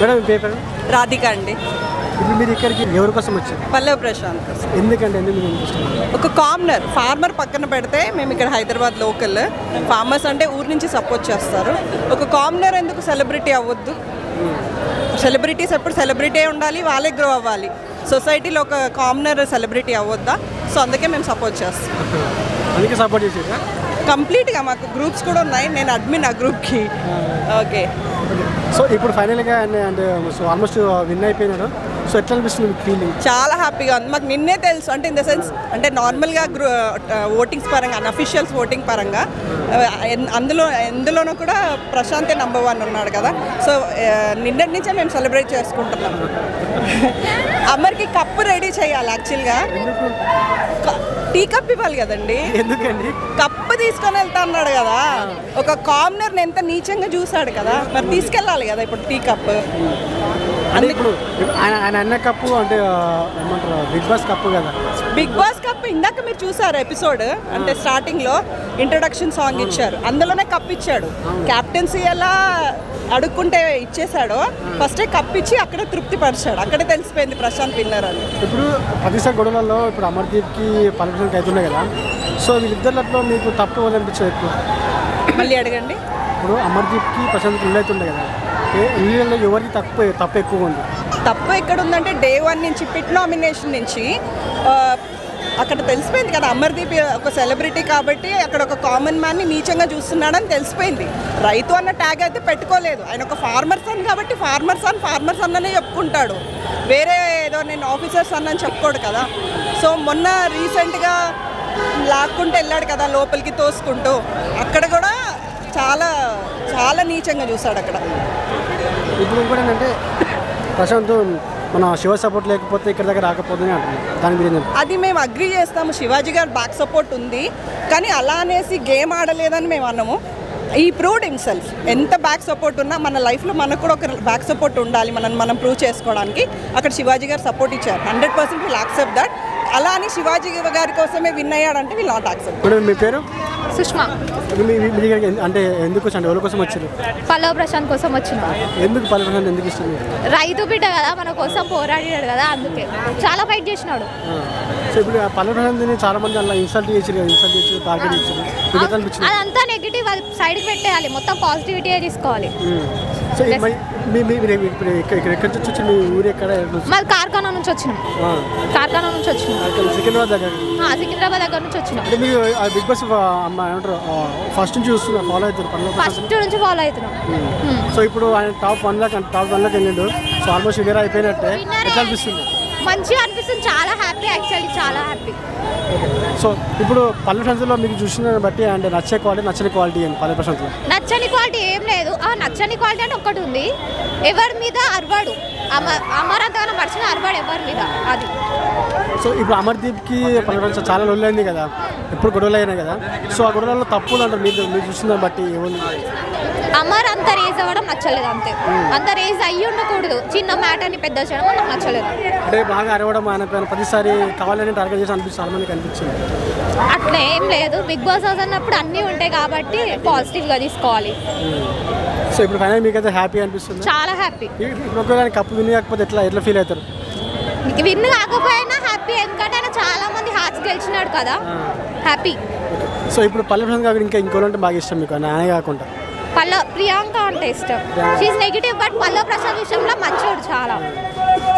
Madam మీ paper Radhika అండి. ఇప్పుడు మీరు ఇక్కడికి ఎవరి కోసం వచ్చారు? పల్లవ ప్రశాంత్ కోసం. ఎందుకంటే మీకు ఇష్టం? ఒక కామనర్ ఫార్మర్ పక్కన పెడితే మేము ఇక్కడ హైదరాబాద్ లోకల్ ఫార్మర్స్ అంటే ఊరి నుంచి సపోర్ట్ చేస్తారు. ఒక కామనర్ ఎందుకు సెలబ్రిటీ అవ్వద్దు? సెలబ్రిటీస్ ఎప్పుడు సెలబ్రిటీ ఉండాలి, వాళ్ళే గ్రో అవ్వాలి. సొసైటీలో ఒక కామనర్ సెలబ్రిటీ అవ్వద్దా? సో అందుకే మేము సపోర్ట్ చేస్తాం. అందుకే సపోర్ట్ చేసేదా? కంప్లీట్గా మాకు గ్రూప్స్ కూడా ఉన్నాయి. నేను అడ్మిన్ ఆ గ్రూప్కి. ఓకే. సో ఇప్పుడు ఫైనల్గా అంటే సో ఆల్మోస్ట్ విన్ అయిపోయినాడు. సో ఎట్లా అనిపిస్తుంది మీకు ఫీలింగ్? చాలా హ్యాపీగా ఉంది. మాకు నిన్నే తెలుసు, అంటే ఇన్ ద సెన్స్ అంటే నార్మల్గా ఓటింగ్స్ పరంగా అన్అఫిషియల్స్ ఓటింగ్ పరంగా ఎందులోనూ కూడా ప్రశాంతే నెంబర్ 1 ఉన్నాడు కదా. సో నిన్నటి నుంచే మేము సెలబ్రేట్ చేసుకుంటున్నాం. అమర్కి కప్పు రెడీ చేయాలి. యాక్చువల్గా టీ కప్ ఇవ్వాలి కదండి. ఎందుకండి? కప్పు తీసుకొని వెళ్తా అన్నాడు కదా. ఒక కామనర్ని ఎంత నీచంగా చూశాడు కదా, మరి తీసుకెళ్ళాలి కదా ఇప్పుడు టీ కప్. అంటే ఇప్పుడు ఆయన అన్న కప్పు అంటే ఏమంటారు, బిగ్ బాస్ కప్పు కదా. బిగ్ బాస్ కప్ ఇందాక మీరు చూసారు ఎపిసోడ్, అంటే స్టార్టింగ్లో ఇంట్రొడక్షన్ సాంగ్ ఇచ్చారు, అందులోనే కప్ ఇచ్చాడు. క్యాప్టెన్సీ ఎలా అడుక్కుంటే ఇచ్చేసాడో ఫస్టే కప్ ఇచ్చి అక్కడే తృప్తి పరిచాడు. అక్కడే తెలిసిపోయింది ప్రశాంత్ విన్నర్ అని. ఇప్పుడు ప్రతిసారి గొడవలలో ఇప్పుడు అమర్దీప్కి పల్లవికి అవుతున్నాయి కదా. సో వీళ్ళిద్దరిలో మీకు తప్పు అనిపించేది ఎక్కువ? మళ్ళీ అడగండి. ఇప్పుడు అమర్దీప్కి ప్రశాంత్కి ఇల్లు అవుతుండే కదా, ఇళ్ళలో ఎవరికి తప్పు ఎక్కువ ఉంది? తప్పు ఎక్కడ ఉందంటే డే 1 నుంచి పిట్ నామినేషన్ నుంచి అక్కడ తెలిసిపోయింది కదా, అమర్దీప్ ఒక సెలబ్రిటీ కాబట్టి అక్కడ ఒక కామన్ మ్యాన్ని నీచంగా చూస్తున్నాడని తెలిసిపోయింది. రైతు అన్న ట్యాగ్ అయితే పెట్టుకోలేదు. ఆయన ఒక ఫార్మర్ సన్ కాబట్టి ఫార్మర్ సన్ అనే చెప్పుకుంటాడు. వేరే ఏదో నేను ఆఫీసర్ సన్ అని చెప్పుకోడు కదా. సో మొన్న రీసెంట్గా లాక్కుంటూ వెళ్ళాడు కదా లోపలికి తోసుకుంటూ, అక్కడ కూడా చాలా చాలా నీచంగా చూశాడు అక్కడ. ఇప్పుడు ఇంకోటి ఏంటంటే ప్రశాంత్ మన శివ సపోర్ట్ లేకపోతే ఇక్కడ దగ్గర రాకపోతుంది అంటున్నాను. దాని మీద అది మేము అగ్రీ చేస్తాము. శివాజీ గారు బ్యాక్ సపోర్ట్ ఉంది, కానీ అలా అనేసి గేమ్ ఆడలేదని మేము అన్నాము. ఈ ప్రూవ్డ్ హిమ్సెల్ఫ్. ఎంత బ్యాక్ సపోర్ట్ ఉన్నా మన లైఫ్లో మనకు కూడా ఒక బ్యాక్ సపోర్ట్ ఉండాలి, మనం ప్రూవ్ చేసుకోవడానికి. అక్కడ శివాజీ గారు సపోర్ట్ ఇచ్చారు. 100% విల్ యాక్సెప్ట్ దట్. అలా అని శివాజీ గారి కోసమే విన్ అయ్యాడంటే విల్ నాట్ యాక్సెప్ట్. ఇప్పుడు మీ పేరు? సుష్మా. అంటే ఎందుకు వచ్చి ఎవరి కోసం వచ్చారు? పల్లవ ప్రశాంత్ కోసం వచ్చిన. ఎందుకు పల్లవ ప్రశాంత్ ఎందుకు ఇష్టం? రైతు బిడ్డ కదా, మన కోసం పోరాడాడు కదా, అందుకే చాలా ఫైట్ చేసినాడు. సో ఇప్పుడు పల్లవ ప్రశాంత్ని చాలా మంది అలా ఇన్సల్ట్ చేసి టార్గెట్ చేసి అదంతా నెగిటివ్, అది సైడ్కి పెట్టేయాలి, మొత్తం పాజిటివిటీ తీసుకోవాలి. సో ఇప్పుడు ఎక్కడి నుంచి వచ్చి మీ ఊరు ఎక్కడ? మాది కార్ఖానా నుంచి వచ్చినాం. సికింద్రాబాద్ దగ్గర. సికింద్రాబాద్ దగ్గర నుంచి వచ్చినాం. అంటే మీరు బిగ్ బాస్ ఏమంటారు ఫస్ట్ నుంచి చూస్తున్నారు, ఫాలో అవుతారు? ఫస్ట్ నుంచి ఫాలో అవుతున్నాం. సో ఇప్పుడు ఆయన టాప్ 1 వెళ్ళిండు. సో ఆల్మోస్ట్ విన్నర్ అయిపోయినట్టే. ఎట్లా అనిపిస్తుంది? మంచిగా అనిపిస్తుంది, చాలా హ్యాపీ, యాక్చువల్లీ చాలా హ్యాపీ. సో ఇప్పుడు పల్లె ప్రశాంత్లో మీకు చూసిన బట్టి అంటే నచ్చే క్వాలిటీ నచ్చని క్వాలిటీ ఏంటి పల్లె ప్రశాంత్లో? నచ్చని క్వాలిటీ ఏం లేదు. నచ్చని క్వాలిటీ అంటే ఒకటి ఉంది, ఎవరి మీద అరవాడు. అమరంతగానో మర్చిన అరవాడు ఎవరి మీద, అది. సో ఇప్పుడు అమర్దీప్కి పల్లె ప్రశాంత్ చాలా రోజులు అయింది కదా, ఎప్పుడు గొడవలు అయినాయి కదా. సో ఆ గొడవలలో తప్పులు అంటారు మీరు చూసిన బట్టి ఎవరు? అమర్ అంత రేజ్ అవ్వడం నచ్చలేదు, అంతే. అంత రేజ్ అయ్యి ఉండకూడదు, చిన్న మ్యాటర్ని పెద్ద చేయడం నాకు నచ్చలేదు. అంటే బాగా అరవడం ఆయన ప్రతిసారి కావాలని టార్గెట్ చేసి చాలా మందికి అనిపించింది. అట్లా ఏం లేదు, బిగ్ బాస్ హౌస్ అన్నప్పుడు అన్నీ ఉంటాయి కాబట్టి పాజిటివ్గా తీసుకోవాలి. సో ఇప్పుడు ఫైనల్ మీకైతే హ్యాపీ అనిపిస్తుంది? చాలా హ్యాపీ. ఇప్పుడు ఒకవేళ కప్పు విన్ కాకపోతే ఎట్లా ఫీల్ అవుతారు? విన్ కాకపోయినా హ్యాపీ, ఎందుకంటే ఆయన చాలా మంది హార్ట్స్ గెలిచినాడు కదా, హ్యాపీ. సో ఇప్పుడు పల్లె ప్రశాంత్ కాకుండా ఇంకోలంటే బాగా ఇష్టం మీకు ఆయన కాకుండా? ప్రియాంక అంటే ఇష్టం. She negative, but Pallavi Prashanth విషయంలో మంచోడు చాలా.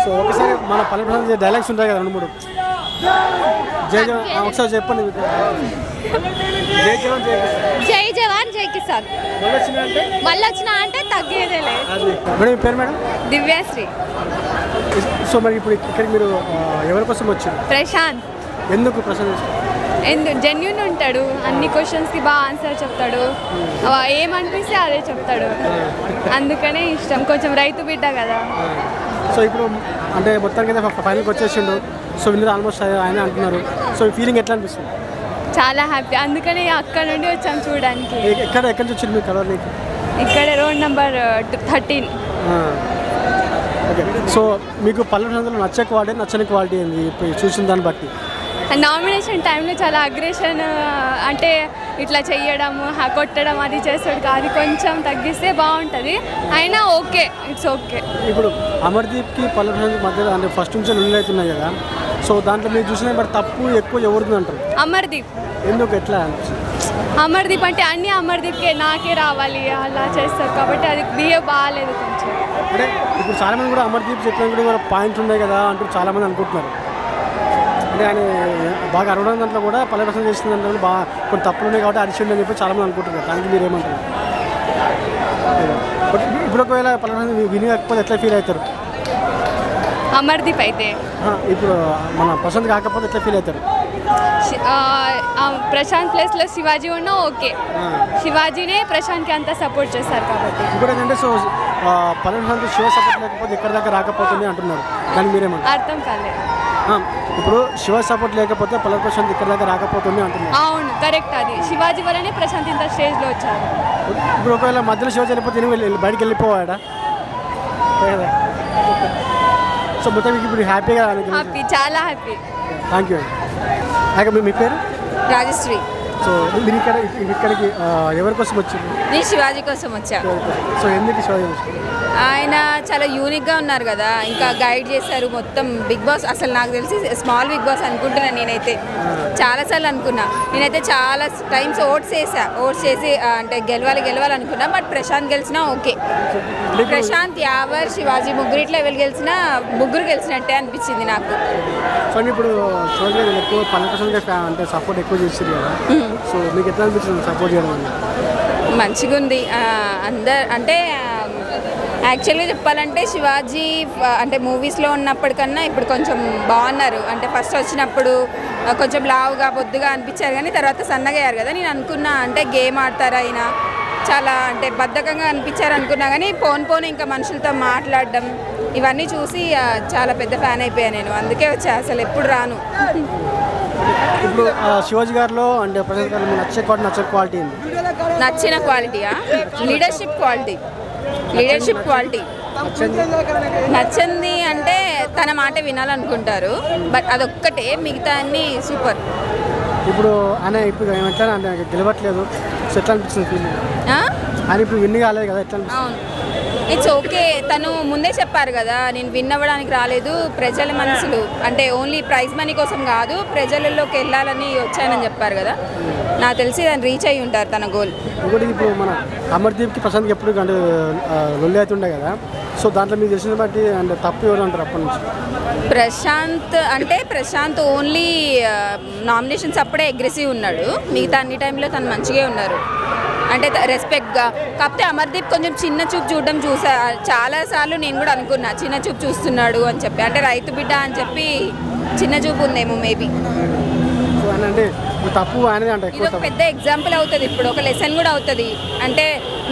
సో ఒకసారి మన పల్లె ప్రశాంత్ డైలాగ్స్ ఉంటాయి కదా 2-3, జై జవాన్ ఒకసారి చెప్పండి. జై జవాన్ జై కిసాన్. మళ్ళీ వచ్చినా అంటే తగ్గేదే లేదు. మేడం పేరు? మేడం దివ్యాశ్రీ. సో మరి ఇప్పుడు ఇక్కడికి మీరు ఎవరి కోసం వచ్చారు? ప్రశాంత్. ఎందుకు ప్రశాంత్? జెన్యూన్ ఉంటాడు, అన్ని క్వశ్చన్స్కి బాగా ఆన్సర్ చెప్తాడు, ఏమనిపిస్తే అదే చెప్తాడు, అందుకనే ఇష్టం. కొంచెం రైతు బిడ్డ కదా. సో ఇప్పుడు అంటే మొత్తానికి ఫైనల్కి వచ్చేసిండు. సో విన్నర్ ఆల్మోస్ట్ ఆయన అంటున్నారు. సో ఫీలింగ్ ఎట్లా అనిపిస్తుంది? చాలా హ్యాపీ, అందుకనే అక్కడ నుండి వచ్చాం చూడడానికి. ఎక్కడి నుంచి వచ్చింది మీ కలర్? ఇక్కడ రోడ్ నెంబర్ 13. ఓకే. సో మీకు పల్లె ప్రశాంత్లో నచ్చే క్వాలిటీ నచ్చని క్వాలిటీ ఏంది ఇప్పుడు చూసిన దాన్ని బట్టి? నామినేషన్ టైంలో చాలా అగ్రెషన్, అంటే ఇట్లా చెయ్యడము కొట్టడం అది చేస్తాడు, అది కొంచెం తగ్గిస్తే బాగుంటుంది. అయినా ఓకే, ఇట్స్ ఓకే. ఇప్పుడు అమర్దీప్కి పల్లవి ప్రశాంత్ మధ్య అంటే ఫస్ట్ నుంచి లొల్లి అవుతున్నాయి కదా, సో దాంట్లో మీరు చూసిన బట్ తప్పు ఎక్కువ ఎవరిది అంటారు? అమర్దీప్. ఎందుకు ఎట్లా? అమర్దీప్ అంటే అన్నీ అమర్దీప్కే నాకే రావాలి అలా చేస్తారు కాబట్టి అది బిహేవ్ బాగాలేదు కొంచెం. అంటే ఇప్పుడు చాలామంది కూడా అమర్దీప్ చెప్పిన కూడా పాయింట్స్ ఉన్నాయి కదా అంటూ చాలామంది అనుకుంటున్నారు. అంటే ఆయన బాగా అరవడం దాంట్లో కూడా పల్లవి ప్రశాంత్ చేసిన దాంట్లో బాగా కొన్ని తప్పులు ఉన్నాయి కాబట్టి అరిచిండి అని చెప్పి చాలామంది అనుకుంటున్నారు. దానికి మీరు ఏమంటారు? బట్ ఇప్పుడు ఒకవేళ పల్లవి ప్రశాంత్ వినకపోతే ఎట్లా ఫీల్ అవుతారు? అమర్దీప్ అయితే ఇప్పుడు మన ప్రశాంత్ కాకపోతే ఎట్లా ఫీల్ అవుతారు? ప్రశాంత్ ప్లేస్లో శివాజీ ఉన్నా ఓకే, శివాజీనే ప్రశాంత్కి అంతా సపోర్ట్ చేస్తారు కాబట్టి. ఇప్పుడు ఏంటంటే సో పల్లవి ప్రశాంత్ శివ సపోర్ట్ లేకపోతే ఎక్కడి దాకా రాకపోతుంది అంటున్నారు, దానికి మీరేమంటారు? అర్థం కాలేదు. ఇప్పుడు శివ సపోర్ట్ లేకపోతే పల్లవి ప్రశాంత్ ఇక్కడ దాకా రాకపోతుంది అంటున్నారు. అవును, కరెక్ట్. అది శివాజీ వల్లనే ప్రశాంత్ ఇంత స్టేజ్లో వచ్చారు. ఇప్పుడు ఒకవేళ మధ్యలో శివాజీ వెళ్ళిపోతే బయటకు వెళ్ళిపోవాడా? సో మొత్తం ఇప్పుడు హ్యాపీగా? హ్యాపీ, చాలా హ్యాపీ. Thank you. మీ పేరు? రాజశ్రీ. సో మీరు ఇక్కడికి ఎవరి కోసం వచ్చింది? నేను శివాజీ కోసం వచ్చా. సో ఎందుకు శివాజీ వచ్చింది? ఆయన చాలా యూనిక్గా ఉన్నారు కదా, ఇంకా గైడ్ చేశారు మొత్తం. బిగ్ బాస్ అసలు నాకు తెలిసి స్మాల్ బిగ్ బాస్ అనుకుంటున్నాను నేనైతే. చాలాసార్లు అనుకున్నా నేనైతే, చాలా టైమ్స్ ఓట్స్ చేసి అంటే గెలవాలి అనుకున్నా. బట్ ప్రశాంత్ గెలిచినా ఓకే. ప్రశాంత్, యావర్, శివాజీ ముగ్గురు ఇట్లా గెలిచినా ముగ్గురు గెలిచినట్టే అనిపించింది నాకు. సో ఇప్పుడు శివాజీ ఎక్కువ పల్లవి ప్రశాంత్ అంటే సపోర్ట్ ఎక్కువ చేసింది కదా, సో మీకు ఎట్లా అనిపించింది సపోర్ట్ చేయడం? మంచిగా ఉంది. అంటే యాక్చువల్గా చెప్పాలంటే శివాజీ అంటే మూవీస్లో ఉన్నప్పటికన్నా ఇప్పుడు కొంచెం బాగున్నారు. అంటే ఫస్ట్ వచ్చినప్పుడు కొంచెం లావుగా బొద్దుగా అనిపించారు, కానీ తర్వాత సన్నగా అయ్యారు కదా. నేను అనుకున్నా అంటే గేమ్ ఆడతారా అయినా, చాలా అంటే బద్ధకంగా అనిపించారు అనుకున్నా, కానీ పోను ఇంకా మనుషులతో మాట్లాడడం ఇవన్నీ చూసి చాలా పెద్ద ఫ్యాన్ అయిపోయాను నేను. అందుకే వచ్చా, అసలు ఎప్పుడు రాను. ఇప్పుడు శివాజీ గారిలో అంటే ప్రశాంత్ గారు నచ్చే క్వాలిటీ ఏంటి? నచ్చిన క్వాలిటీయా? లీడర్షిప్ క్వాలిటీ నచ్చింది. అంటే తన మాట వినాలనుకుంటారు, బట్ అదొక్కటే, మిగతా అన్ని సూపర్. ఇప్పుడు ఆయన ఇప్పుడు ఎట్లా అంటే గెలవట్లేదు, సో ఎట్లా అనిపిస్తుంది ఫీలింగ్? ఆయన ఇప్పుడు విన్ కాలేదు కదా, ఎట్లా అనిపిస్తుంది? అవును, ఇట్స్ ఓకే. తను ముందే చెప్పారు కదా, నేను విన్ అవ్వడానికి రాలేదు, ప్రజల మనసులు అంటే ఓన్లీ ప్రైజ్ మనీ కోసం కాదు, ప్రజలలోకి వెళ్ళాలని వచ్చానని చెప్పారు కదా. నాకు తెలిసి దాన్ని రీచ్ అయ్యి ఉంటారు తన గోల్. ఇంకోటి ఇప్పుడు మన అమర్దీప్కి ప్రశాంత్కి ఎప్పుడు అంటే లొల్లి అవుతుండే కదా, సో దాంట్లో మీకు తెలిసిన బట్టి అంటే తప్పు ఎవరు అంటారు అప్పటి నుంచి? ప్రశాంత్ ఓన్లీ నామినేషన్స్ అప్పుడే అగ్రెసివ్ ఉన్నాడు, మిగతా అన్ని టైంలో తను మంచిగా ఉన్నారు. అంటే రెస్పెక్ట్గా. కాకపోతే అమర్దీప్ కొంచెం చిన్న చూపు చూడడం చూసా, చాలాసార్లు నేను కూడా అనుకున్నా చిన్న చూపు చూస్తున్నాడు అని చెప్పి. అంటే రైతు బిడ్డ అని చెప్పి చిన్న చూపు ఉందేమో మేబీ. అంటే తప్పు అనేది అంటే ఇది ఒక పెద్ద ఎగ్జాంపుల్ అవుతుంది, ఇప్పుడు ఒక లెసన్ కూడా అవుతుంది. అంటే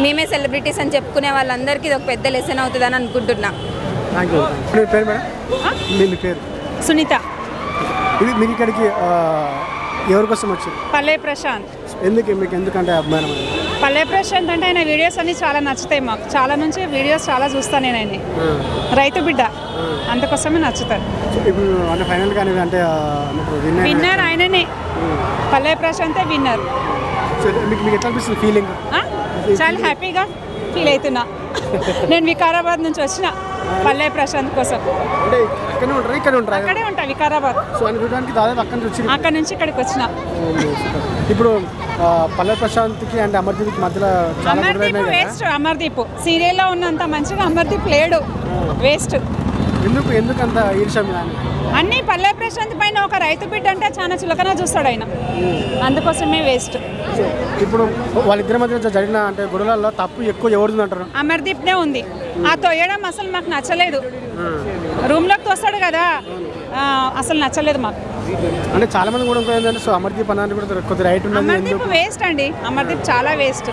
మేమే సెలబ్రిటీస్ అని చెప్పుకునే వాళ్ళందరికీ ఇది ఒక పెద్ద లెసన్ అవుతుంది అని అనుకుంటున్నా. Thank you. మీ పేరు మేడం? మీ పేరు? సునీత. ఇది మీరు ఇక్కడికి ఎవరి కోసం వచ్చారు? పల్లవి ప్రశాంత్. మీకు ఎందుకంటే అభిమానం? పల్లవి ప్రశాంత్ అంటే ఆయన వీడియోస్ అన్ని చాలా నచ్చుతాయి మాకు. చాలా నుంచి వీడియోస్ చాలా చూస్తాను నేను. ఆయన రైతు బిడ్డ, అందుకోసమే నచ్చుతారు. ఇప్పుడు అంటే ఫైనల్ కానీ అంటే విన్నర్ ఆయననే, పల్లవి ప్రశాంతే విన్నర్. మీకు ఎట్లా అనిపిస్తుంది ఫీలింగ్? చాలా హ్యాపీగా ఫీల్ అవుతున్నా. నేను వికారాబాద్ నుంచి వచ్చిన పల్లవి ప్రశాంత్ కోసం. అక్కడే ఉంటా వికారాబాద్. అక్కడ నుంచి ఇక్కడికి వచ్చిన. ఇప్పుడు పల్లవి ప్రశాంత్కి అంటే అమర్దీప్కి మధ్యలో అమర్దీప్ వేస్ట్. అమర్దీప్ సీరియల్లో ఉన్నంత మంచిగా అమర్దీప్ లేడు, వేస్ట్. ఎందుకు అంత ఈర్ష్య? అన్నీ పల్లవి ప్రశాంత్ పైన ఒక రైతు బిడ్డ అంటే చాలా చులకన చూస్తాడు ఆయన, అందుకోసమే వేస్ట్. ఇప్పుడు వాళ్ళిద్దరి మధ్య జరిగిన అంటే గొడవలలో తప్పు ఎక్కువ ఎవరిది అంటారు? అమర్దీప్నే ఉంది. ఆ తోయడం అసలు మాకు నచ్చలేదు. రూమ్లోకి తోస్తాడు కదా, అసలు నచ్చలేదు మాకు. అంటే చాలా మంది కూడా ఏంటంటే సో అమర్దీప్ అన్నది కూడా కొద్ది రైట్ ఉంది. అమర్దీప్ వేస్ట్ అండి, అమర్దీప్ చాలా వేస్ట్.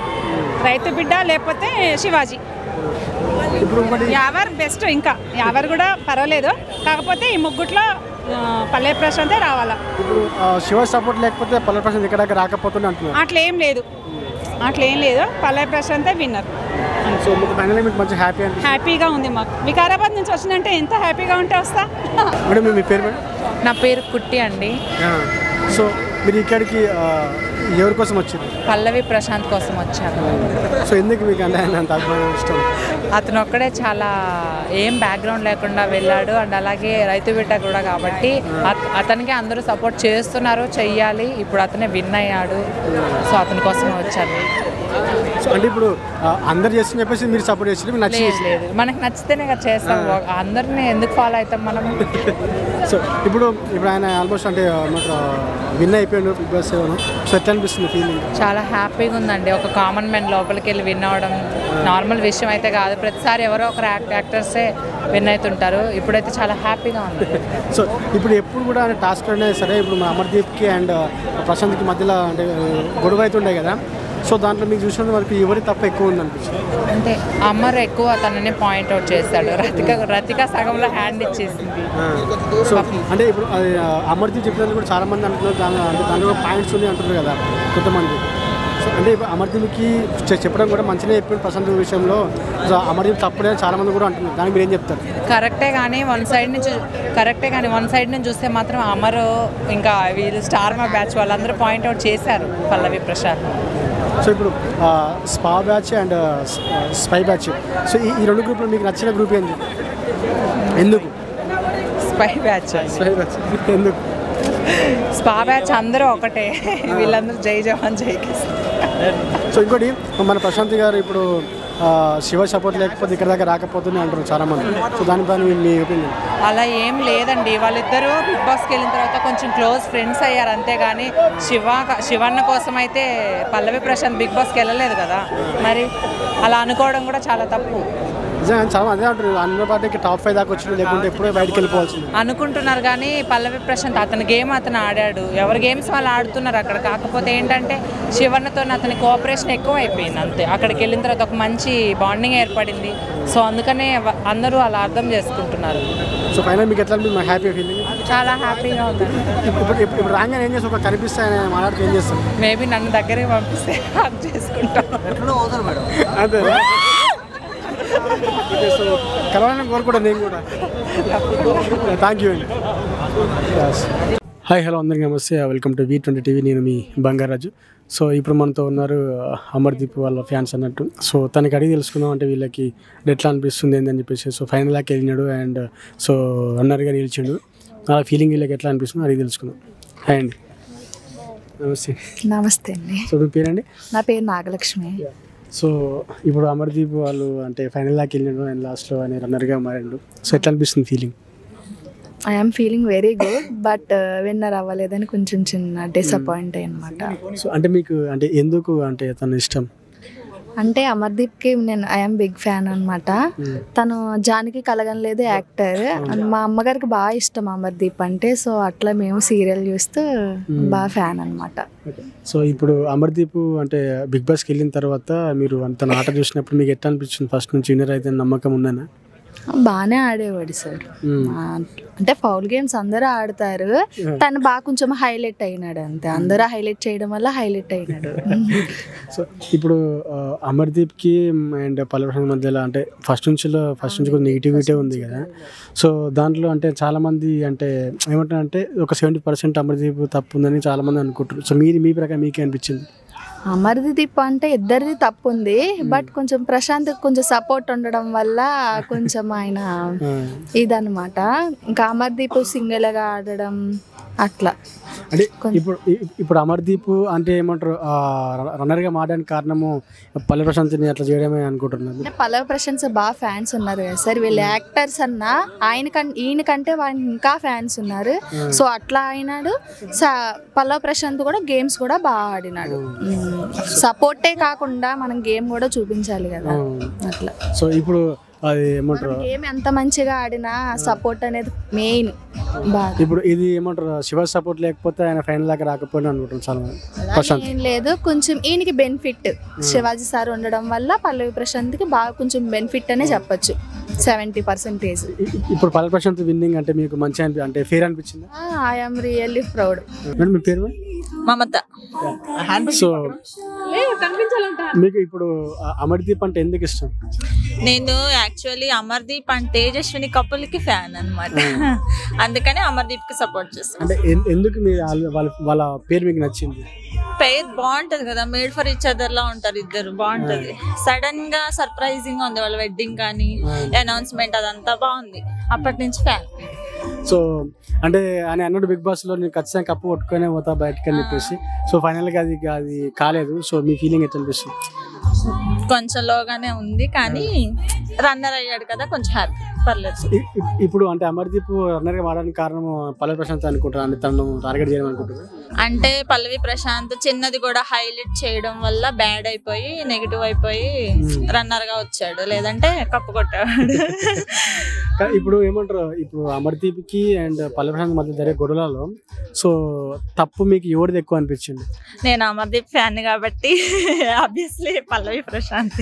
రైతు బిడ్డ లేకపోతే శివాజీ. ఇప్పుడు యావర్ బెస్ట్, ఇంకా యావర్ కూడా పర్వాలేదు. కాకపోతే ఈ ముగ్గుట్లో పల్లవి ప్రశాంతే రావాలా. ఇప్పుడు శివ సపోర్ట్ లేకపోతే పల్లవి ప్రశాంత్ ఇక్కడ రాకపోతుంది అంటున్నారు. అట్లేం లేదు. పల్లవి ప్రశాంతే విన్నర్. సో మీకు ఫైనల్లీ మీకు మంచి హ్యాపీగా ఉంది మాకు. వికారాబాద్ నుంచి వచ్చిందంటే ఎంత హ్యాపీగా ఉంటే వస్తా. మేడం మీ పేరు? మేడం నా పేరు కుట్టి అండి. సో మీరు ఇక్కడికి ఎవరి కోసం వచ్చారు? పల్లవి ప్రశాంత్ కోసం వచ్చాను. సో ఎందుకు మీకు అంటే ఆయన అంత అభిమానం ఇష్టం? అతను ఒక్కడే చాలా ఏం బ్యాక్గ్రౌండ్ లేకుండా వెళ్ళాడు అండ్ అలాగే రైతు బిడ్డ కూడా కాబట్టి అతనికి అందరూ సపోర్ట్ చేస్తున్నారు, చెయ్యాలి. ఇప్పుడు అతనే విన్ అయ్యాడు, సో అతని కోసం వచ్చాను. సో అంటే ఇప్పుడు అందరు చేస్తని చెప్పేసి మీరు సపోర్ట్ చేసి మీకు నచ్చింది? లేదు, మనకు నచ్చితేనే కదా చేస్తాం, అందరినీ ఎందుకు ఫాలో అవుతాం మనం? సో ఇప్పుడు ఆయన ఆల్మోస్ట్ అంటే విన్ అయిపోయాడు బిగ్ బాస్. సో ఎట్లా అనిపిస్తుంది ఫీలింగ్? చాలా హ్యాపీగా ఉందండి. ఒక కామన్ మ్యాన్ లోపలికి వెళ్ళి విన్ అవ్వడం నార్మల్ విషయం అయితే కాదు. ప్రతిసారి ఎవరో ఒక యాక్టర్సే విన్ అవుతుంటారు. ఇప్పుడైతే చాలా హ్యాపీగా ఉంది. సో ఇప్పుడు ఎప్పుడు కూడా టాస్క్ అనేది సరే, ఇప్పుడు మా అమర్దీప్కి అండ్ ప్రశాంత్కి మధ్యలో అంటే గొడవ అవుతుండే కదా, సో దాంట్లో మీకు చూసినంత వరకు ఎవరి తప్ప ఎక్కువ ఉందనిపించింది? అంటే అమర్ ఎక్కువ తనని పాయింట్అవుట్ చేస్తాడు, రతిక సగంలో హ్యాండ్ ఇచ్చేసింది. సో అంటే ఇప్పుడు అమర్దీప్ చెప్పినందుకు కూడా చాలా మంది అంటున్నారు దాంట్లో పాయింట్స్ ఉన్నాయి అంటున్నారు కదా కొంతమంది. సో అంటే ఇప్పుడు అమర్దీప్కి చెప్పడం కూడా మంచిగా చెప్పిన ప్రశాంత్ విషయంలో అమర్దీప్ తప్పుడే చాలా మంది కూడా అంటున్నారు. దానికి మీరు ఏం చెప్తారు? కరెక్టే కానీ వన్ సైడ్ నుంచి చూస్తే మాత్రం అమర్ ఇంకా వీళ్ళు స్టార్ మా బ్యాచ్ వాళ్ళందరూ పాయింట్అవుట్ చేశారు పల్లవి ప్రశాంత్. సో ఇప్పుడు spa batch and spy batch, so ఈ రెండు గ్రూప్లో మీకు నచ్చిన గ్రూప్ ఏంటి? ఎందుకు స్పై బ్యాచ్? ఎందుకు? స్పా బ్యాచ్ అందరూ ఒకటే, వీళ్ళందరూ జై జవాన్ జై కిసాన్. సో ఇంకోటి మన ప్రశాంత్ గారు ఇప్పుడు శివ సపోర్ట్ లేకపోతే ఇక్కడ దాకా రాకపోతుంది అంటారు చాలామంది. సో దానిపైన మీ ఒపీనియన్? అలా ఏం లేదండి, వాళ్ళిద్దరూ బిగ్ బాస్కి వెళ్ళిన తర్వాత కొంచెం క్లోజ్ ఫ్రెండ్స్ అయ్యారు అంతేగాని శివన్న కోసం అయితే పల్లవి ప్రశాంత్ బిగ్ బాస్కి వెళ్ళలేదు కదా, మరి అలా అనుకోవడం కూడా చాలా తప్పు. నిజంగా చాలా అదే అంటారు, అన్న పార్టీకి టాప్ 5 దాకా వచ్చింది, లేకుంటే ఎప్పుడో బయటకు వెళ్ళిపోవాల్సింది అనుకుంటున్నారు. కానీ పల్లవి ప్రశాంత్ అతని గేమ్ అతను ఆడాడు, ఎవరి గేమ్స్ వాళ్ళు ఆడుతున్నారు అక్కడ. కాకపోతే ఏంటంటే శివన్నతో అతని కోఆపరేషన్ ఎక్కువ అయిపోయింది అంతే. అక్కడికి వెళ్ళిన తర్వాత ఒక మంచి బాండింగ్ ఏర్పడింది, సో అందుకనే అందరూ అలా అర్థం చేసుకుంటున్నారు. సో ఫైనల్ మీకు ఎట్లా మీ హ్యాపీ ఫీలింగ్? చాలా హ్యాపీగా ఉందండి. ఇప్పుడు రాగానే ఏం చేస్తాం? కనిపిస్తాయని మాట్లాడితే ఏం చేస్తాం? మేబీ నన్ను దగ్గరికి పంపిస్తే హక్ చేసుకుంటాం. అదే కలవాలని కోరుకుంటా నేను కూడా. థ్యాంక్ యూ అండి. హాయ్ హలో అందరికీ నమస్తే, వెల్కమ్ టు V20 టీవీ. నేను మీ బంగారాజు. సో ఇప్పుడు మనతో ఉన్నారు అమర్దీప్ వాళ్ళ ఫ్యాన్స్ అన్నట్టు. సో తనకి అడిగి తెలుసుకుందాం అంటే వీళ్ళకి ఎట్లా అనిపిస్తుంది ఏందని చెప్పేసి. సో ఫైనల్ దాకా వెళ్ళినాడు అండ్ సో రన్నర్గా నిలిచాడు. అలా ఫీలింగ్ వీళ్ళకి ఎట్లా అనిపిస్తుంది అడిగి తెలుసుకుందాం. హాయ్ అండి. నమస్తే. నమస్తే అండి. సో మీ పేరండి? నా పేరు నాగలక్ష్మి. సో ఇప్పుడు అమర్దీప్ వాళ్ళు అంటే ఫైనల్ దాకా వెళ్ళినాడు అండ్ లాస్ట్లో అని రన్నర్గా మారాడు. సో ఎట్లా అనిపిస్తుంది feeling? I'm feeling very good, but winner అవ్వలేదని కొంచెం చిన్న డిసప్పాయింట్ అన్నమాట. సో అంటే మీకు అంటే ఎందుకు అంటే తన ఇష్టం? అంటే అమర్దీప్కి నేను ఐఎమ్ బిగ్ ఫ్యాన్ అనమాట. తను జానికి కలగనలేదు యాక్టర్. మా అమ్మగారికి బాగా ఇష్టం అమర్దీప్ అంటే, సో అట్లా మేము సీరియల్ చూస్తూ బాగా ఫ్యాన్ అనమాట. సో ఇప్పుడు అమర్దీప్ అంటే బిగ్ బాస్కి వెళ్ళిన తర్వాత మీరు తన ఆట చూసినప్పుడు మీకు ఎట్లా అనిపించింది? ఫస్ట్ నుంచి విన్నర్ అయితే నమ్మకం ఉందనా? బాగానే ఆడేవాడు సార్. అంటే ఫౌల్ గేమ్స్ అందరూ ఆడతారు, తను బాగా కొంచెం హైలైట్ అయినాడు అంతే. అందరూ హైలైట్ చేయడం వల్ల హైలైట్ అయినాడు. సో ఇప్పుడు అమర్దీప్కి అండ్ పల్లవి మధ్యలో అంటే ఫస్ట్ నుంచి కొంచెం నెగిటివిటీ ఉంది కదా. సో దాంట్లో అంటే చాలామంది అంటే ఏమంటారంటే ఒక 70% అమర్దీప్ తప్పు ఉందని చాలామంది అనుకుంటారు. సో మీ ప్రకారం మీకే అనిపించింది? అమర్దీప్ అంటే ఇద్దరిది తప్పు ఉంది, బట్ కొంచెం ప్రశాంత్ కొంచెం సపోర్ట్ ఉండడం వల్ల కొంచెం ఆయన ఇదన్నమాట. ఇంకా అమర్దీప్ సింగిల్గా ఆడడం అట్లా. అంటే ఇప్పుడు అమర్దీప్ అంటే ఏమంటారు రన్నర్గా మారడానికి కారణము పల్లవి ప్రశాంత్ని అట్లా చేయడమే అనుకుంటున్నారు. అంటే పల్లవి ప్రశాంత్ బాగా ఫ్యాన్స్ ఉన్నారు కదా సార్. వీళ్ళు యాక్టర్స్ అన్నా ఈయనకంటే వాళ్ళకి ఇంకా ఫ్యాన్స్ ఉన్నారు. సో అట్లా అయినాడు. పల్లవి ప్రశాంత్ కూడా గేమ్స్ కూడా బాగా ఆడినాడు. సపోర్టే కాకుండా మనం గేమ్ కూడా చూపించాలి కదా అట్లా. సో ఇప్పుడు అది ఏమంటారు గేమ్ ఎంత మంచిగా ఆడినా సపోర్ట్ అనేది మెయిన్. ఇప్పుడు ఇది ఏమంటారు శివ సపోర్ట్ లేకపోతే ఆయన ఫైనల్ దాకా రాకపోయినా అనుకుంటున్నాను చాలా. ఏం లేదు, కొంచెం ఈయనకి బెనిఫిట్ శివాజీ సార్ ఉండడం వల్ల పల్లవి ప్రశాంత్కి బాగా కొంచెం బెనిఫిట్ అనే చెప్పొచ్చు 70%. ఇప్పుడు పల్లవి ప్రశాంత్ విన్నింగ్ అంటే మీకు మంచి అంటే ఫేర్ అనిపించింది? I'm really proud. మీ పేరు? మమత. సో మీకు ఇప్పుడు అమర్దీప్ అంటే ఎందుకు ఇష్టం? నేను యాక్చువల్లీ అమర్దీప్ అండ్ తేజస్విని కపుల్కి ఫ్యాన్ అనమాట. అందుకని అమర్దీప్కి సపోర్ట్ చేస్తాను. అంటే ఎందుకు మీ వాళ్ళ పేరు మీకు నచ్చింది? పేరు బాగుంటది కదా, మేడ్ ఫర్ ఈచ్ అదర్ లా ఉంటారు ఇద్దరు, బాగుంటది. సడన్ గా సర్ప్రైజింగ్ గా ఉంది వాళ్ళ వెడ్డింగ్ కానీ అనౌన్స్మెంట్, అదంతా బాగుంది. అప్పటి నుంచి ఫ్యాన్. సో అంటే ఆయన అన్నాడు బిగ్ బాస్ లో నేను ఖచ్చితంగా కప్పు కొట్టుకునే పోతా బయటకు అని చెప్పేసి. సో ఫైనల్ గా అది కాలేదు. సో మీ ఫీలింగ్ ఎట్లా అనిపిస్తుంది? కొంచెం లోగానే ఉంది కానీ రన్నర్ అయ్యాడు కదా, కొంచెం హ్యాపీ, పర్లేదు. ఇప్పుడు అంటే అమర్దీప్ రన్నర్ గా వాడడానికి కారణం పల్లవి ప్రశాంత్ అనుకుంటారు, అంటే తను టార్గెట్ చేయడం అనుకుంటారు. అంటే పల్లవి ప్రశాంత్ చిన్నది కూడా హైలైట్ చేయడం వల్ల బ్యాడ్ అయిపోయి నెగిటివ్ అయిపోయి రన్నర్ గా వచ్చాడు, లేదంటే కప్పు కొట్టేవాడు. ఇప్పుడు ఏమంటారు, ఇప్పుడు అమర్దీప్ కి అండ్ పల్లవి ప్రశాంత్ మధ్య జరిగే గొడవలలో సో తప్పు మీకు ఎవరిది ఎక్కువ అనిపించింది? నేను అమర్దీప్ ఫ్యాన్ కాబట్టి ఆబ్వియస్లీ పల్లవి ప్రశాంత్.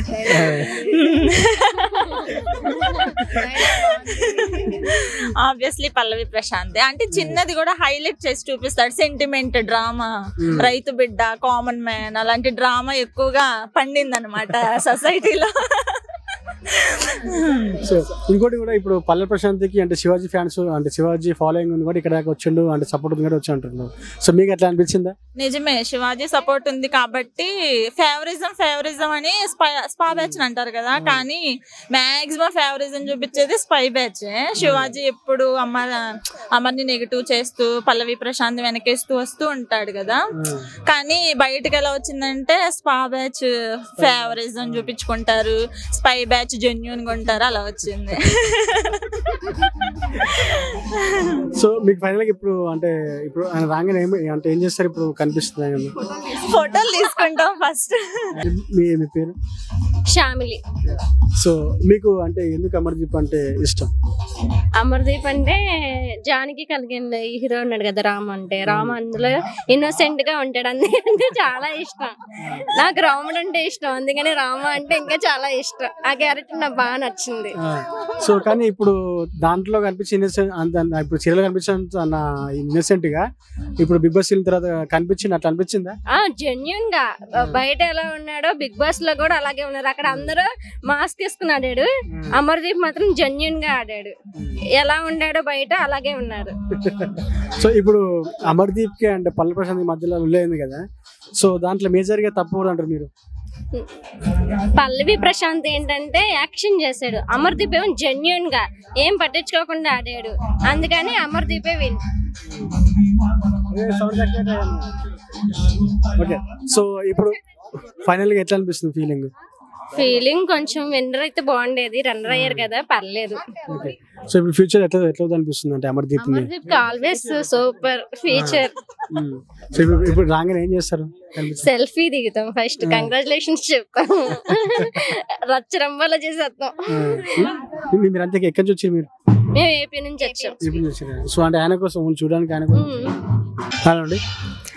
ఆబ్వియస్లీ పల్లవి ప్రశాంత్. అంటే చిన్నది కూడా హైలైట్ చేసి చూపిస్తాడు, సెంటిమెంట్ డ్రామా, రైతు బిడ్డ, కామన్ మ్యాన్, అలాంటి డ్రామా ఎక్కువగా పండింది అనమాట సొసైటీలో. సో ఇంకోటి కూడా ఇప్పుడు పల్లవి ప్రశాంత్కి అంటే శివాజీ ఫ్యాన్స్ అంటే శివాజీ ఫాలోయింగ్ ఉంది కూడా ఇక్కడ వచ్చిండు, అంటే సపోర్ట్ ఉంది కూడా వచ్చి అంటున్నారు. సో మీకు ఎట్లా అనిపించిందా? నిజమే, శివాజీ సపోర్ట్ ఉంది కాబట్టి ఫేవరిజం అని స్పా బ్యాచ్ అంటారు కదా, కానీ మాక్సిమం ఫేవరిజం చూపించేది స్పై బ్యాచ్. శివాజీ ఎప్పుడు అమర్ని నెగిటివ్ చేస్తూ పల్లవి ప్రశాంత్ వెనకేస్తూ వస్తూ ఉంటాడు కదా, కానీ బయటకు ఎలా వచ్చిందంటే స్పా బ్యాచ్ ఫేవరిజం చూపించుకుంటారు, స్పై బ్యాచ్ జెన్యూన్ గా ఉంటారు, అలా వచ్చింది. సో మీకు ఫైనల్ ఇప్పుడు అంటే ఇప్పుడు ఆయన రాగానే అంటే ఏం చేస్తారు ఇప్పుడు కనిపిస్తుంది? ఫోటోలు తీసుకుంటాం ఫస్ట్. మీ పేరు? శ్యామిలి. సో మీకు అంటే ఎందుకు అమర్దీప్ అంటే ఇష్టం? అమర్దీప్ అంటే జానకి కలిగిన హీరో ఉన్నాడు కదా రామ్, అంటే రామ్ అందులో ఇన్నోసెంట్ గా ఉంటాడు, అందుకంటే చాలా ఇష్టం నాకు. రాముడు అంటే ఇష్టం, అందుకని రామ అంటే ఇంకా చాలా ఇష్టం. ఆ క్యారెక్టర్ నాకు బాగా నచ్చింది. సో కానీ ఇప్పుడు దాంట్లో కనిపించి ఇన్నోసెంట్, ఇప్పుడు సీరియల్ కనిపించిన ఇన్నోసెంట్ గా ఇప్పుడు బిగ్ బాస్ తర్వాత కనిపించింది, అట్లా అనిపించిందా? జెన్యూన్ గా బయట ఎలా ఉన్నాడో బిగ్ బాస్ లో కూడా అలాగే ఉన్నారు. అక్కడ అందరూ మాస్క్ వేసుకుని ఆడాడు, అమర్దీప్ మాత్రం జెన్యూన్ గా ఆడాడు. ఎలా ఉండాడో బయట అలాగే ఉన్నారు. సో ఇప్పుడు అమర్దీప్ కి అంటే పల్లవి ప్రశాంత్ మధ్యలో ఉల్లేంది కదా, సో దాంట్లో మేజర్ గా తప్పు అంటారు మీరు? పల్లవి ప్రశాంత్ ఏంటంటే యాక్షన్ చేశాడు, అమర్దీప్ ఏమో జెన్యూన్ గా ఏం పట్టించుకోకుండా ఆడాడు, అందుకని అమర్దీపే విన్. ఓకే, సో ఇప్పుడు ఫైనల్ గా ఎట్లా అనిపిస్తుంది ఫీలింగ్? కొంచెం విన్నర్ అయితే బాగుండేది, రన్నర్ అయ్యారు కదా, పర్లేదు. సో ఇప్పుడు ఫ్యూచర్ ఎట్లా అనిపిస్తుంది అంటే Amardeep always super future. So ఇప్పుడు రాగానే ఏం చేస్తారు? సెల్ఫీ దిగుతాం ఫస్ట్, కంగ్రాచులేషన్స్ చెప్తాం, రచ్చరంబాలో చేసేస్తాం. మీరు అంతే ఎక్కడి నుంచి వచ్చారు? మేము ఏపీ నుంచి వచ్చాం. సో అంటే ఆయన కోసం చూడడానికి ఆయన కోసం. హలో అండి.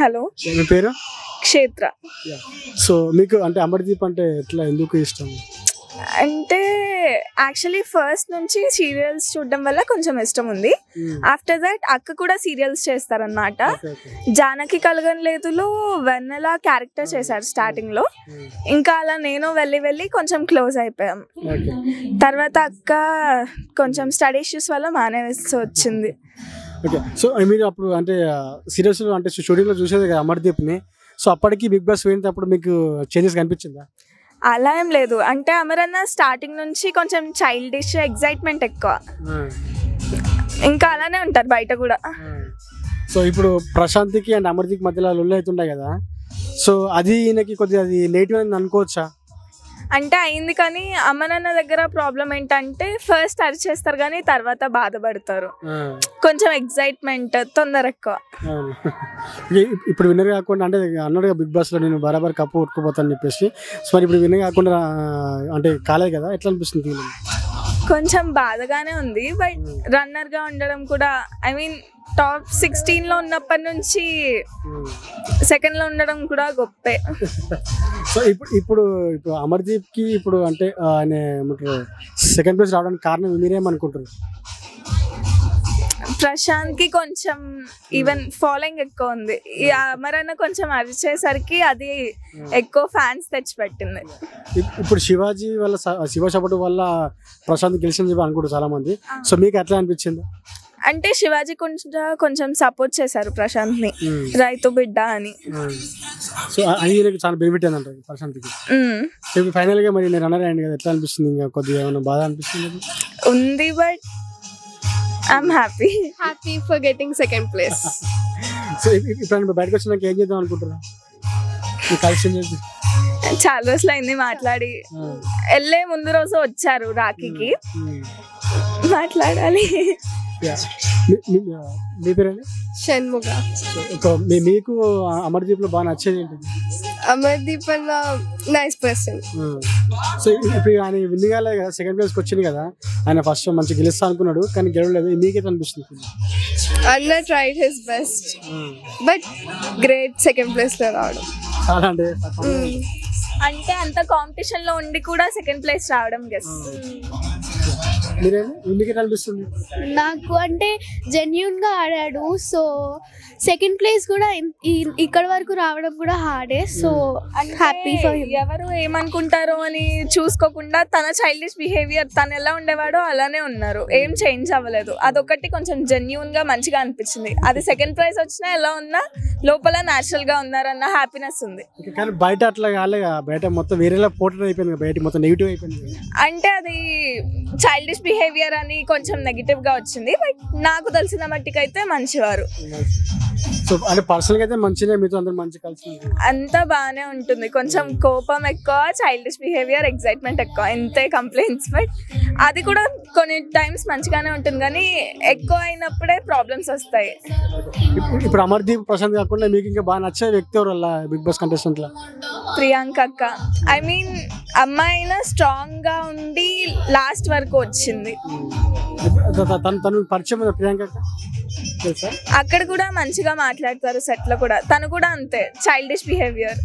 హలో, మీ పేరు? క్షేత్ర. సో మీకు అంటే అమర్దీప్ అంటే ఎట్లా ఎందుకు ఇష్టం? అంటే యాక్చువల్లీ ఫస్ట్ నుంచి సీరియల్స్ చూడడం వల్ల కొంచెం ఇష్టం ఉంది. ఆఫ్టర్ దట్ అక్క కూడా సీరియల్స్ చేస్తారనమాట. జానకి కలగనలేదులో వెన్నెల క్యారెక్టర్ చేశారు స్టార్టింగ్ లో, ఇంకా అలా నేను వెళ్ళి కొంచెం క్లోజ్ అయిపోయాం. తర్వాత అక్క కొంచెం స్టడీ ఇష్యూస్ వల్ల మానేసి వచ్చింది. ఓకే, సో మీరు అప్పుడు అంటే సీరియల్స్ అంటే స్టూడియోలో చూసేది కదా అమర్దీప్ని, సో అప్పటికి బిగ్ బాస్ పోయినప్పుడు మీకు చేంజెస్ కనిపించిందా? అలా ఏం లేదు, అంటే అమరన్న స్టార్టింగ్ నుంచి కొంచెం చైల్డిష్ ఎగ్జైట్మెంట్ ఎక్కువ, ఇంకా అలానే ఉంటారు బయట కూడా. సో ఇప్పుడు ప్రశాంత్కి అండ్ అమర్దీప్ మధ్యలో లొల్లి అవుతుంటాయి కదా, సో అది ఈయనకి కొద్దిగా అది నెగిటివ్ అని అనుకోవచ్చా? అంటే అయింది, కానీ అమరన్న దగ్గర ప్రాబ్లం ఏంటంటే ఫస్ట్ అరిచేస్తారు కానీ తర్వాత బాధపడతారు, కొంచెం ఎగ్జైట్మెంట్ తొందర ఎక్కువ. ఇప్పుడు విన్నర్ కాకుండా అంటే అన్నాడు బిగ్ బాస్ లో నేను బరాబర్ కప్పు కొట్టుకుపోతాను చెప్పేసి, సో మరి ఇప్పుడు విన్నర్ కాకుండా అంటే కాలేదు కదా, ఎట్లా అనిపిస్తుంది? కొంచెం బాధగానే ఉంది, బట్ రన్నర్ గా ఉండడం కూడా, ఐ మీన్ టాప్ 16 లో ఉన్నప్పటి నుంచి సెకండ్ లో ఉండడం కూడా గొప్పే. సో ఇప్పుడు అమర్దీప్ కి ఇప్పుడు అంటే ఆయన సెకండ్ ప్లేస్ రావడానికి కారణం మీరేమనుకుంటారు? ప్రశాంత్కి కొంచెం ఈవెన్ ఫాలోయింగ్ ఎక్కువ ఉంది. ఈ అమరన్న కొంచెం అరిచేసరికి అది ఎక్కువ ఫ్యాన్స్ తెచ్చిపెట్టింది. ఇప్పుడు శివాజీ వల్ల శివ సపోర్ట్ వల్ల ప్రశాంత్ గెలిచింది చెప్పి అనుకుంటారు చాలా మంది. సో మీకు ఎట్లా అనిపించింది? అంటే శివాజీ కొంచెం సపోర్ట్ చేశారు ప్రశాంత్ని, రైతు బిడ్డ అని. సో అది చాలా బెనిఫిట్ అని అంటారు ప్రశాంత్కి. ఫైనల్ గా మరి నేను రన్నర్ అయ్యాను కదా, ఎట్లా అనిపిస్తుంది? ఇంకా కొద్దిగా ఏమైనా బాధ అనిపిస్తుంది ఉంది, but I'm happy for getting second place. So ఇప్పుడు బయటకు వచ్చినాక ఏం చేద్దాం అనుకుంటున్నా? కలిసి చాలా రోజులు అయింది మాట్లాడి. వెళ్ళే ముందు రోజు వచ్చారు రాఖీకి, మాట్లాడాలి. మీ పేరండి? షణ్ముఖ. మీకు అమర్దీప్ లో బాగా నచ్చేది ఏంటి? అమర్దీప్ అన్న నైస్ పర్సన్. సో ఇప్పుడు ఆయన విన్ కాలేదు కదా, సెకండ్ ప్లేస్కి వచ్చింది కదా, ఆయన ఫస్ట్ మంచి గెలుస్తా అనుకున్నాడు కానీ గెలవలేదు. మీకైతే అనిపిస్తుంది? అన్న tried his best but great second place లో రావడం. చాలా అంటే అంత కాంపిటీషన్ లో ఉండి కూడా సెకండ్ ప్లేస్ రావడం గెస్. మీకైతే అనిపిస్తుంది? నాకు అంటే జెన్యూన్ గా ఆడాడు, సో సెకండ్ ప్లేస్ కూడా ఇక్కడ వరకు రావడం కూడా హార్డే. So happy for him. ఎవరు ఏమనుకుంటారో అని చూసుకోకుండా తన చైల్డిష్ బిహేవియర్, తను ఎలా ఉండేవాడో అలానే ఉన్నారు, ఏం చేంజ్ అవ్వలేదు. అదొకటి కొంచెం జెన్యూన్ గా మంచిగా అనిపించింది. అది సెకండ్ ప్రైజ్ వచ్చినా ఎలా ఉన్నా లోపల న్యాచురల్ గా ఉన్నారన్న హ్యాపీనెస్ ఉంది. కానీ బయట అట్లా కాలేగా, బయట మొత్తం వేరేలా పోర్ట్రేట్ అయిపోయింది, బయట మొత్తం నెగిటివ్ అయిపోయింది. అంటే అది చైల్డిష్ బిహేవియర్ అని కొంచెం నెగిటివ్ గా వచ్చింది, బట్ నాకు తెలిసిన మట్టికైతే మంచివారు. సో అంటే పర్సనల్ గా అయితే మంచిగా, మీతో అందరూ మంచి కలిసి అంతా బాగానే ఉంటుంది. కొంచెం కోపం ఎక్కువ, చైల్డిష్ బిహేవియర్, ఎక్సైట్మెంట్ ఎక్కువ, ఎంతే కంప్లైంట్స్. బట్ అది కూడా కొన్ని టైమ్స్ మంచిగానే ఉంటుంది, కానీ ఎక్కువ అయినప్పుడే ప్రాబ్లమ్స్ వస్తాయి. ఇప్పుడు అమర్దీప్ ప్రశాంత్ కాకుండా మీకు ఇంకా బాగా నచ్చే వ్యక్తి ఎవరు వల్ల బిగ్ బాస్ కంటెస్టెంట్ లా? ప్రియాంక అక్క. ఐ మీన్ అమ్మాయిన స్ట్రాంగ్ గా ఉండి లాస్ట్ వరకు వచ్చింది. తను పరిచయం ప్రియాంక అక్క అక్కడ కూడా మంచిగా మాట్లాడతారు, సెట్ లో కూడా. తను కూడా అంతే చైల్డిష్ బిహేవియర్.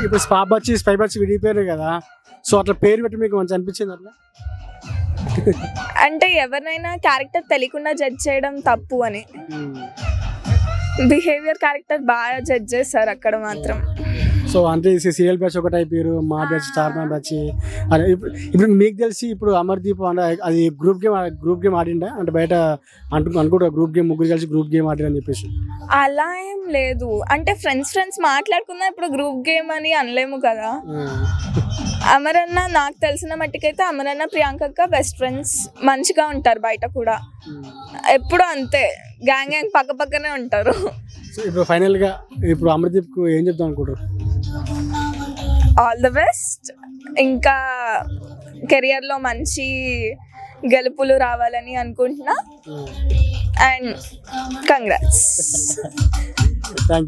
ఇప్పుడు స్పై బ్యాచ్ విడిపోయారు కదా, సో అట్లా పేరు పెట్టి మీకు మంచి అనిపించింది అట్లా? అంటే ఎవరినైనా క్యారెక్టర్ తెలియకుండా జడ్జ్ చేయడం తప్పు అని. బిహేవియర్, క్యారెక్టర్ బాగా జడ్జ్ చేస్తారు అక్కడ మాత్రం. సో అంటే సీరియల్ బ్యాచ్ ఒకటి అయిపోయారు, మా బ్యాచ్, స్టార్ మా బ్యాచ్. ఇప్పుడు మీకు తెలిసి ఇప్పుడు అమర్దీప్ అది గ్రూప్ గేమ్ ఆడిండా అంటే బయట అనుకుంటా గ్రూప్ గేమ్, ముగ్గురు కలిసి గ్రూప్ గేమ్ ఆడిరు అని చెప్పేసి? అలా ఏం లేదు, అంటే ఫ్రెండ్స్ మాట్లాడుకున్నా ఇప్పుడు గ్రూప్ గేమ్ అని అనలేము కదా. అమరన్న నాకు తెలిసిన మట్టికైతే అమరన్న ప్రియాంక బెస్ట్ ఫ్రెండ్స్, మంచిగా ఉంటారు బయట కూడా, ఎప్పుడు అంతే గ్యాంగ్ పక్కనే ఉంటారు. ఇప్పుడు ఫైనల్ గా ఇప్పుడు అమర్దీప్ కు ఏం చెప్తాం అనుకుంటారు? ఆల్ ది బెస్ట్, ఇంకా కెరియర్ లో మంచి గెలుపులు రావాలని అనుకుంటున్నా, అండ్ కంగ్రాట్స్. Thank you.